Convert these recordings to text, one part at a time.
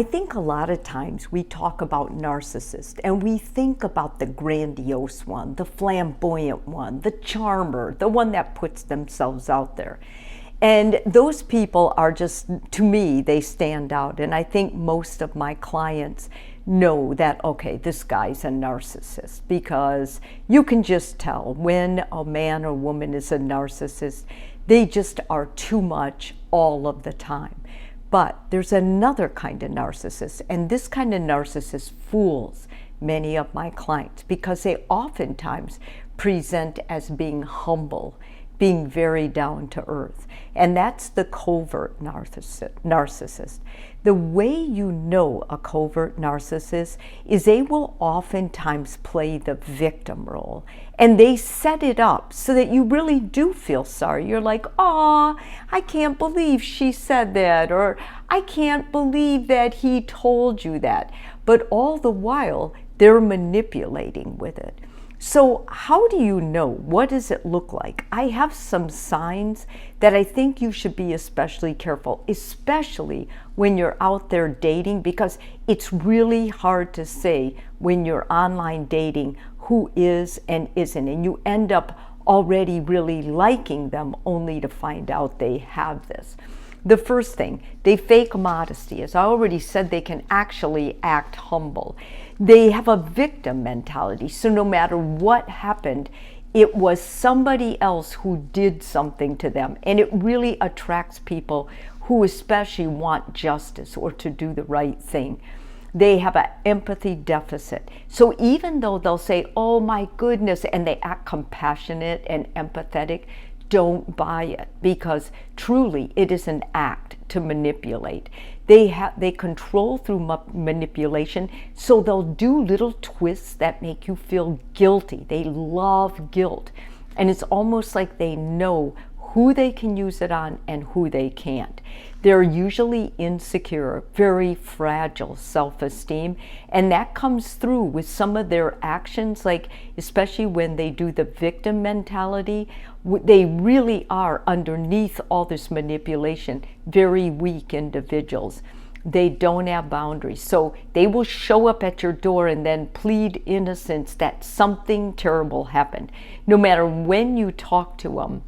I think a lot of times we talk about narcissists and we think about the grandiose one, the flamboyant one, the charmer, the one that puts themselves out there. And those people are just, to me, they stand out. And I think most of my clients know that, okay, this guy's a narcissist, because you can just tell when a man or woman is a narcissist. They just are too much all of the time. But there's another kind of narcissist, and this kind of narcissist fools many of my clients because they oftentimes present as being humble, being very down to earth. And that's the covert narcissist. The way you know a covert narcissist is they will oftentimes play the victim role, and they set it up so that you really do feel sorry. You're like, "Aw, I can't believe she said that," or "I can't believe that he told you that." But all the while, they're manipulating with it. So how do you know? What does it look like? I have some signs that I think you should be especially careful, especially when you're out there dating, because it's really hard to say when you're online dating who is and isn't, and you end up already really liking them only to find out they have this. The first thing, they fake modesty. As I already said, they can actually act humble. They have a victim mentality, so no matter what happened, it was somebody else who did something to them. And it really attracts people who especially want justice or to do the right thing. They have an empathy deficit. So even though they'll say, "Oh my goodness," and they act compassionate and empathetic, don't buy it, because truly it is an act to manipulate. They control through manipulation, so they'll do little twists that make you feel guilty. They love guilt, and it's almost like they know who they can use it on and who they can't. They're usually insecure, very fragile self-esteem, and that comes through with some of their actions, like especially when they do the victim mentality. They really are, underneath all this manipulation, very weak individuals. They don't have boundaries, so they will show up at your door and then plead innocence that something terrible happened. No matter when you talk to them,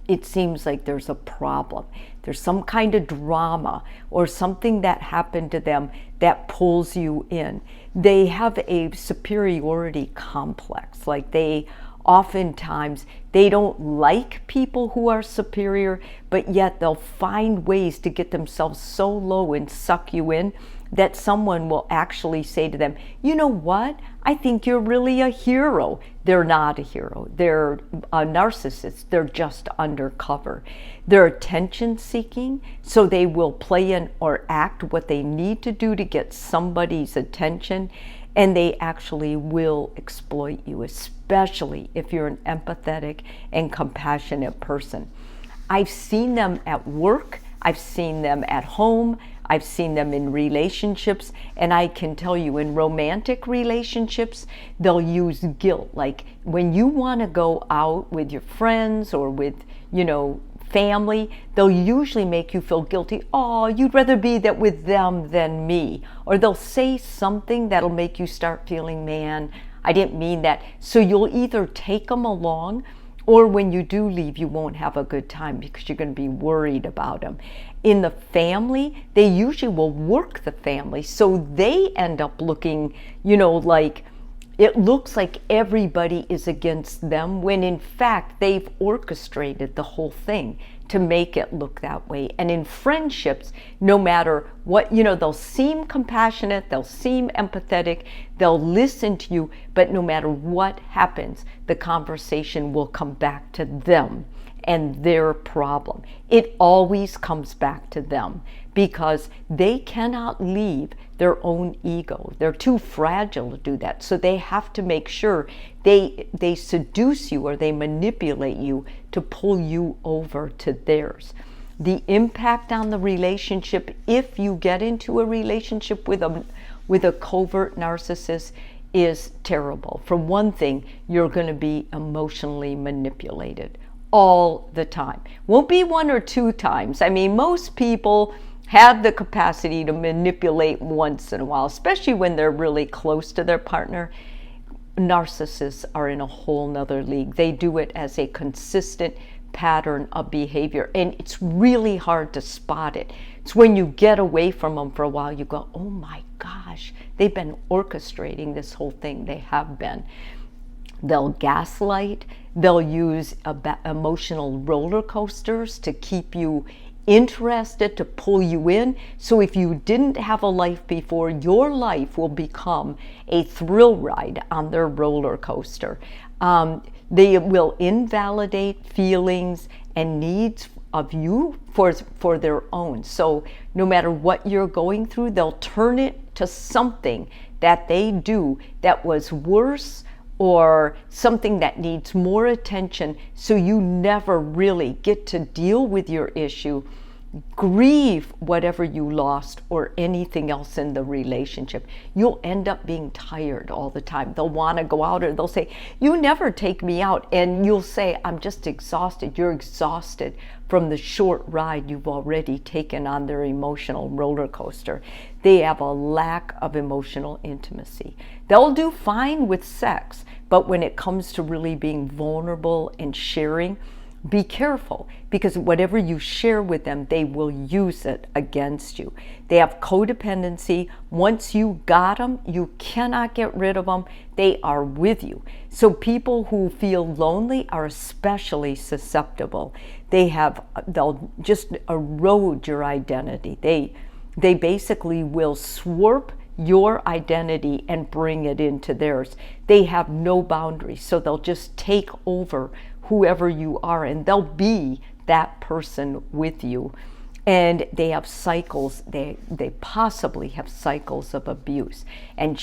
it seems like there's a problem. There's some kind of drama or something that happened to them that pulls you in. They have a superiority complex. Like oftentimes, they don't like people who are superior, but yet they'll find ways to get themselves so low and suck you in that someone will actually say to them, "You know what? I think you're really a hero." They're not a hero. They're a narcissist. They're just undercover. They're attention seeking, so they will play in or act what they need to do to get somebody's attention, and they actually will exploit you, especially if you're an empathetic and compassionate person. I've seen them at work. I've seen them at home. I've seen them in relationships, and I can tell you in romantic relationships, they'll use guilt. Like when you want to go out with your friends or with, family, they'll usually make you feel guilty. "Oh, you'd rather be that with them than me." Or they'll say something that'll make you start feeling, "Man, I didn't mean that." So you'll either take them along, or when you do leave, you won't have a good time because you're going to be worried about them. In the family, they usually will work the family, so they end up looking, like it looks like everybody is against them, when in fact they've orchestrated the whole thing to make it look that way. And in friendships, no matter what, they'll seem compassionate, they'll seem empathetic, they'll listen to you, but no matter what happens, the conversation will come back to them and their problem. It always comes back to them because they cannot leave their own ego. They're too fragile to do that. So they have to make sure they seduce you or they manipulate you to pull you over to theirs. The impact on the relationship, if you get into a relationship with a covert narcissist, is terrible. For one thing, you're going to be emotionally manipulated all the time. Won't be one or two times. I mean, most people, have the capacity to manipulate once in a while, especially when they're really close to their partner. Narcissists are in a whole nother league. They do it as a consistent pattern of behavior, and it's really hard to spot it. It's when you get away from them for a while, you go, oh my gosh, they've been orchestrating this whole thing. They have been. They'll gaslight. They'll use emotional roller coasters to keep you interested, to pull you in. So if you didn't have a life before, your life will become a thrill ride on their roller coaster. They will invalidate feelings and needs of you for their own. So no matter what you're going through, they'll turn it to something that they do that was worse, or something that needs more attention, so you never really get to deal with your issue, grieve whatever you lost, or anything else in the relationship. You'll end up being tired all the time. They'll want to go out, or they'll say, you never take me out. And you'll say, I'm just exhausted. You're exhausted from the short ride you've already taken on their emotional roller coaster. They have a lack of emotional intimacy. They'll do fine with sex, but when it comes to really being vulnerable and sharing, be careful, because whatever you share with them, they will use it against you. They have codependency. Once you got them, you cannot get rid of them. They are with you. So people who feel lonely are especially susceptible. They'll just erode your identity. They basically will warp your identity and bring it into theirs. They have no boundaries, so they'll just take over whoever you are, and they'll be that person with you. And they have cycles, they possibly have cycles of abuse. And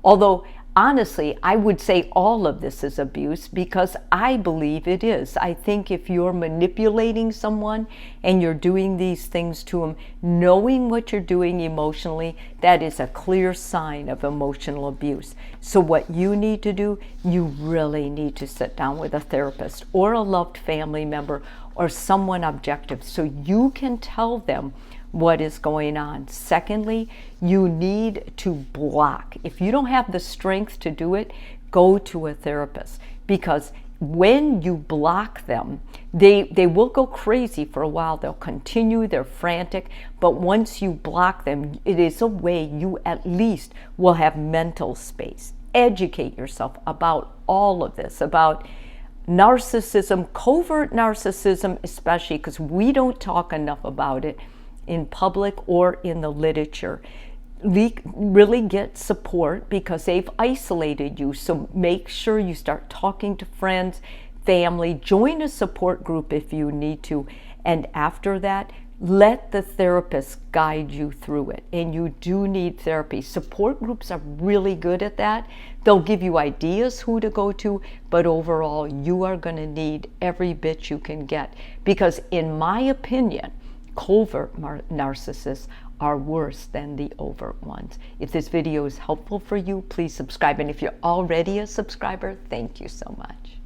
although honestly, I would say all of this is abuse, because I believe it is. I think if you're manipulating someone and you're doing these things to them, knowing what you're doing emotionally, that is a clear sign of emotional abuse. So what you need to do, you really need to sit down with a therapist or a loved family member or someone objective, so you can tell them what is going on. Secondly, you need to block. If you don't have the strength to do it, go to a therapist, because when you block them, they will go crazy for a while. They'll continue, they're frantic, but once you block them, it is a way you at least will have mental space. Educate yourself about all of this, about narcissism, covert narcissism especially, because we don't talk enough about it in public or in the literature. Really get support, because they've isolated you. So make sure you start talking to friends, family, join a support group if you need to. And after that, let the therapist guide you through it. And you do need therapy. Support groups are really good at that. They'll give you ideas who to go to, but overall, you are going to need every bit you can get. Because in my opinion, covert narcissists are worse than the overt ones. If this video is helpful for you, please subscribe. And if you're already a subscriber, thank you so much.